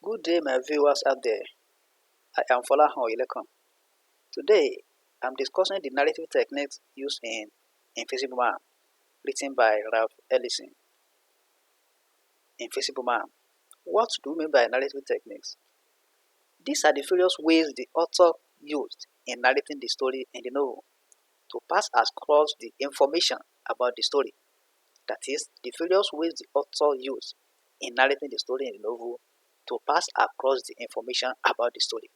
Good day, my viewers out there. I am Folahan Oyelekon. Today, I'm discussing the narrative techniques used in Invisible Man, written by Ralph Ellison. Invisible Man. What do you mean by narrative techniques? These are the various ways the author used in narrating the story in the novel to pass across the information about the story. That is, the various ways the author used in narrating the story in the novel to pass across the information about the story.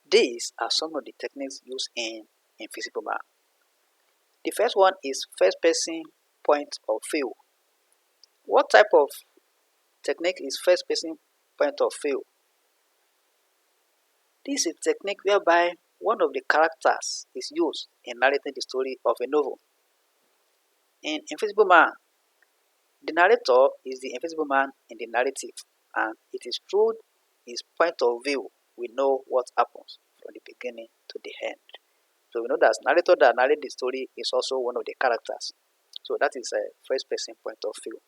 These are some of the techniques used in Invisible Man. The first one is first person point of view. What type of technique is first person point of view? This is a technique whereby one of the characters is used in narrating the story of a novel. In Invisible Man, the narrator is the invisible man in the narrative, and it is through his point of view we know what happens from the beginning to the end. So we know that narrator that narrates the story is also one of the characters. So that is a first person point of view.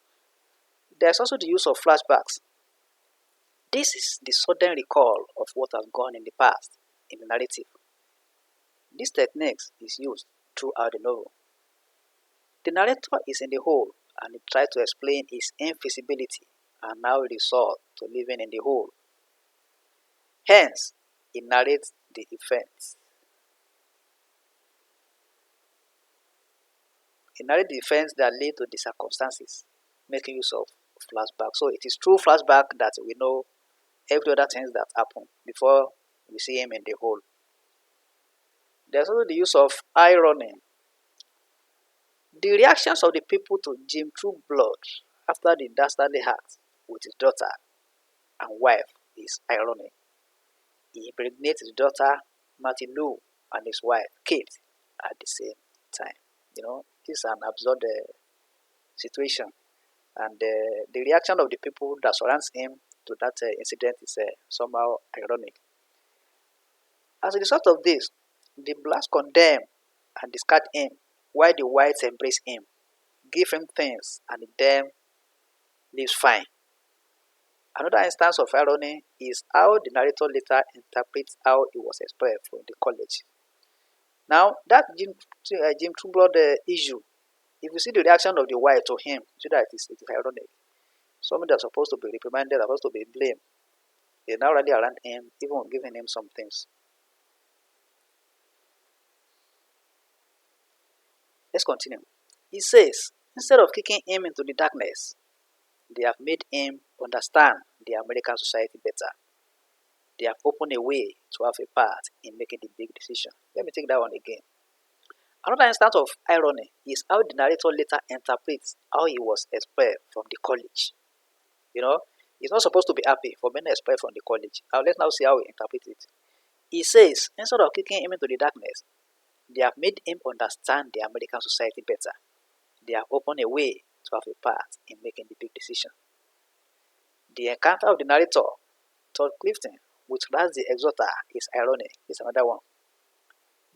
There's also the use of flashbacks. This is the sudden recall of what has gone in the past in the narrative. This technique is used throughout the novel. The narrator is in the hole and he tries to explain his invisibility and now resort to living in the hole. Hence, he narrates the events. He narrates the events that lead to the circumstances, making use of flashback. So it is through flashback that we know every other things that happen before we see him in the hole. There's also the use of irony. The reactions of the people to Jim Trueblood after the dastardly act with his daughter and wife is ironic. He impregnates his daughter, Martin Lou, and his wife, Kate, at the same time. This is an absurd situation. And the reaction of the people that surrounds him to that incident is somehow ironic. As a result of this, the blacks condemn and discard him, while the whites embrace him, give him things, and he then lives fine. Another instance of irony is how the narrator later interprets how he was expelled from the college. Now, that Jim Trueblood issue, if you see the reaction of the white to him, you see that it is ironic. Someone that's supposed to be reprimanded, supposed to be blamed, they now rally around him, even giving him some things. Let's continue. He says, instead of kicking him into the darkness, they have made him understand the American society better. They have opened a way to have a part in making the big decision. Let me take that one again. Another instance of irony is how the narrator later interprets how he was expelled from the college. He's not supposed to be happy for being expelled from the college. Now let's now see how he interprets it. He says, instead of kicking him into the darkness, they have made him understand the American society better. They have opened a way to have a part in making the big decision. The encounter of the narrator, Todd Clifton, with Raz the Exhorter is ironic. It's another one.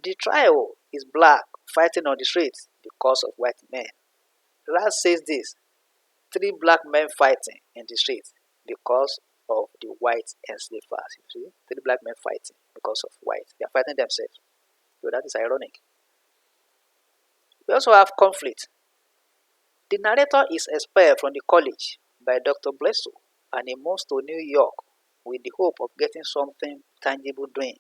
The trio is black fighting on the streets because of white men. Raz says this, 3 black men fighting in the streets because of the white enslavers. You see, 3 black men fighting because of white. They are fighting themselves. So that is ironic. We also have conflict. The narrator is expelled from the college by Dr. Bledsoe and he moves to New York with the hope of getting something tangible doing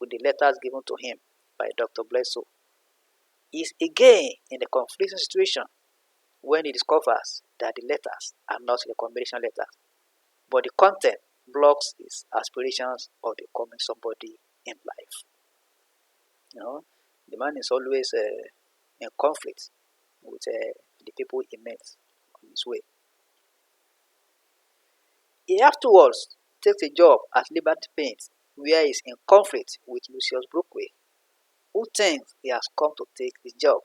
with the letters given to him by Dr. Bledsoe. He is again in a conflicting situation when he discovers that the letters are not recommendation letters, but the content blocks his aspirations of becoming somebody in life. The man is always in conflict with the people he meets on his way. He afterwards takes a job at Liberty Paints where he is in conflict with Lucius Brookway, who thinks he has come to take his job.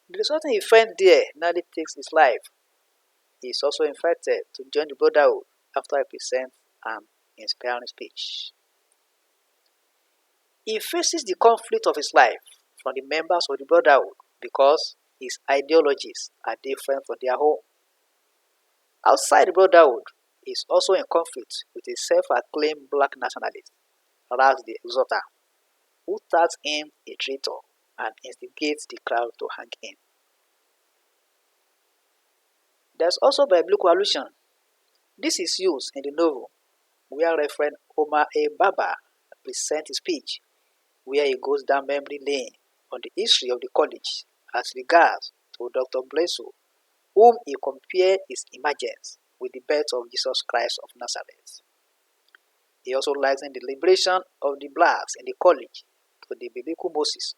The resulting event there nearly takes his life. He is also invited to join the Brotherhood after he presents an inspiring speech. He faces the conflict of his life from the members of the Brotherhood because his ideologies are different from their own. Outside the Brotherhood, is also in conflict with a self-acclaimed black nationalist, Ralph the Exhorter, who tags him a traitor and instigates the crowd to hang him. There's also biblical allusion. This is used in the novel where Reverend Omar A. Baba presents his speech, where he goes down memory lane on the history of the college as regards to Dr. Blesso, whom he compared his emergence with the birth of Jesus Christ of Nazareth. He also likened the liberation of the blacks in the college to the biblical Moses,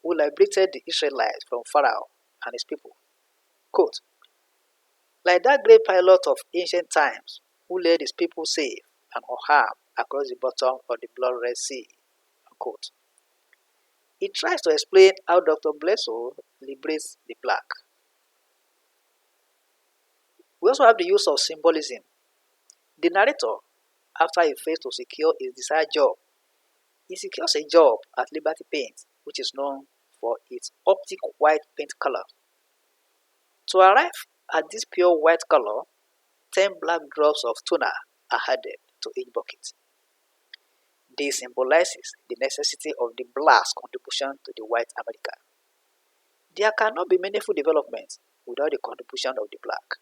who liberated the Israelites from Pharaoh and his people. Quote, like that great pilot of ancient times who led his people safe and unharmed across the bottom of the blood red sea. Unquote. He tries to explain how Dr. Blesso liberates the black. We also have the use of symbolism. The narrator, after he fails to secure his desired job, he secures a job at Liberty Paint, which is known for its optic white paint color. To arrive at this pure white color, 10 black drops of toner are added to each bucket. This symbolizes the necessity of the black's contribution to the white America. There cannot be meaningful development without the contribution of the black.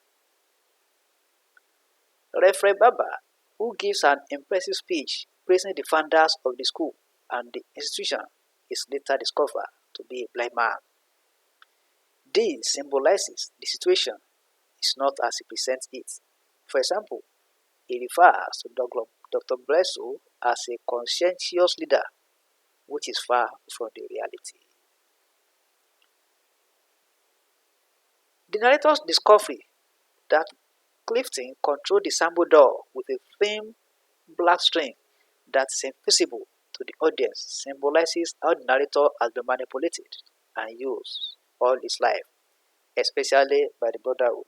Reverend Baba, who gives an impressive speech praising the founders of the school and the institution, is later discovered to be a blind man. This symbolizes the situation is not as he presents it. For example, he refers to Dr. Blesso as a conscientious leader, which is far from the reality. The narrator's discovery that Clifton controlled the sample door with a thin black string that is invisible to the audience symbolizes how the narrator has been manipulated and used all his life, especially by the Brotherhood.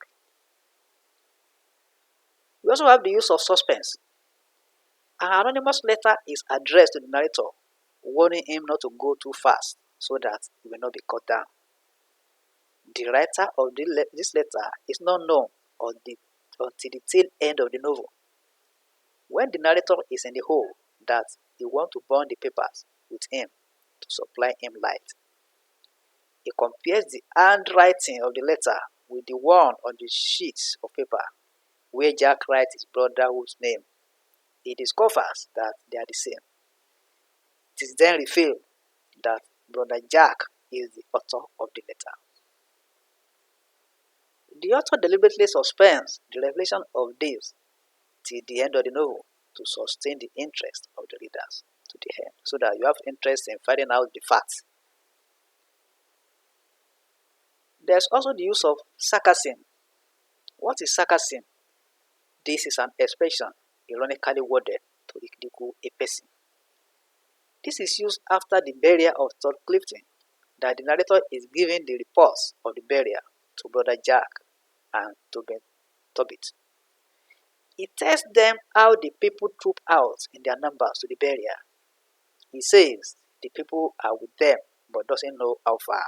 We also have the use of suspense. An anonymous letter is addressed to the narrator, warning him not to go too fast so that he will not be cut down. The writer of this letter is not known until the tail end of the novel, when the narrator is in the hole that he wants to burn the papers with him to supply him light. He compares the handwriting of the letter with the one on the sheets of paper where Jack writes his brotherhood's name. He discovers that they are the same. It is then revealed that Brother Jack is the author of the letter. The author deliberately suspends the revelation of this till the end of the novel to sustain the interest of the readers to the end, so that you have interest in finding out the facts. There's also the use of sarcasm. What is sarcasm? This is an expression ironically worded to ridicule a person. This is used after the burial of Todd Clifton, that the narrator is giving the reports of the burial to Brother Jack and to Ben Tobit. He tells them how the people troop out in their numbers to the burial. He says the people are with them but doesn't know how far.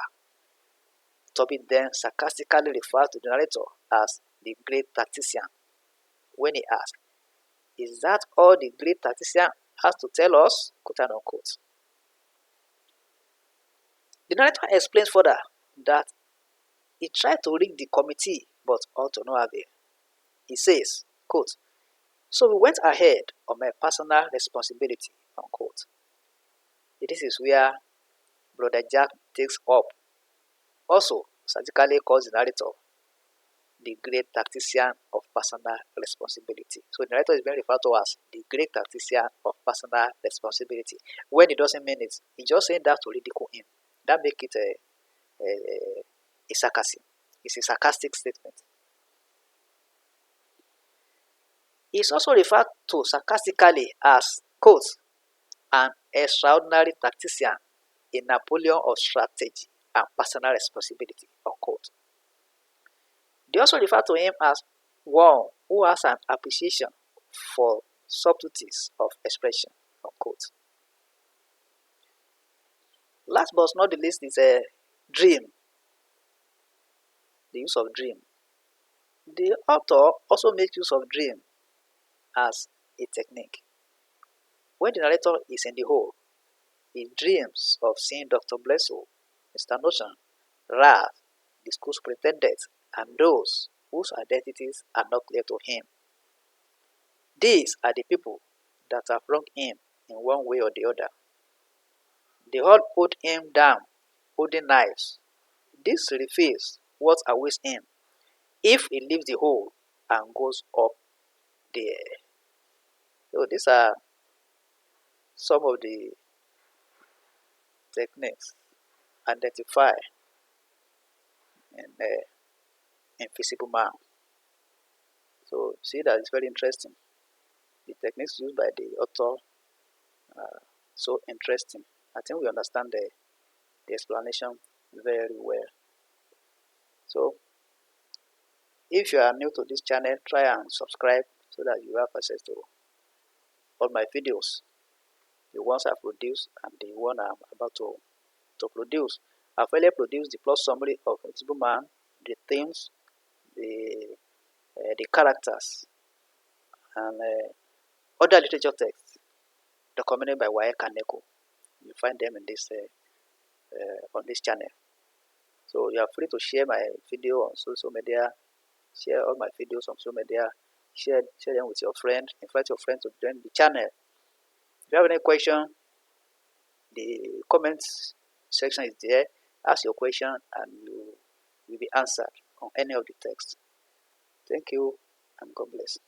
Tobit then sarcastically refers to the narrator as the great tactician when he asks, "Is that all the great tactician has to tell us?" quote and unquote. The narrator explains further that he tried to rig the committee but all to no avail. He says, quote, "So we went ahead on my personal responsibility," unquote. This is where Brother Jack takes up, also surgically calls the narrator the great tactician of personal responsibility. So the narrator is being referred to as the great tactician of personal responsibility. When he doesn't mean it, he's just saying that to ridicule him. That makes it a sarcasm. It's a sarcastic statement. He's also referred to sarcastically as, quote, "an extraordinary tactician, a Napoleon of strategy and personal responsibility," unquote. They also refer to him as one who has an appreciation for subtleties of expression, unquote. Last but not the least is a dream. The use of dream. The author also makes use of dream as a technique. When the narrator is in the hole, he dreams of seeing Dr. Bledsoe, Mr. Notion, Ralph, the school superintendent, and those whose identities are not clear to him. These are the people that have wronged him in one way or the other. They all hold him down, holding knives. This reveals what awaits him if he leaves the hole and goes up there. So these are some of the techniques identify an invisible man. So see that it's very interesting. The techniques used by the author are so interesting. I think we understand the explanation very well. So if you are new to this channel, try and subscribe so that you have access to all my videos, the ones I produce and the one I'm about to produce. I've already produced the plot summary of Invisible Man, the themes, the characters, and other literature texts documented by Waye Kaneko. You find them in this on this channel. So you are free to share my video on social media, share all my videos on social media, share them with your friend, invite your friend to join the channel. If you have any question, the comments section is there. Ask your question and you will be answered on any of the text. Thank you and God bless.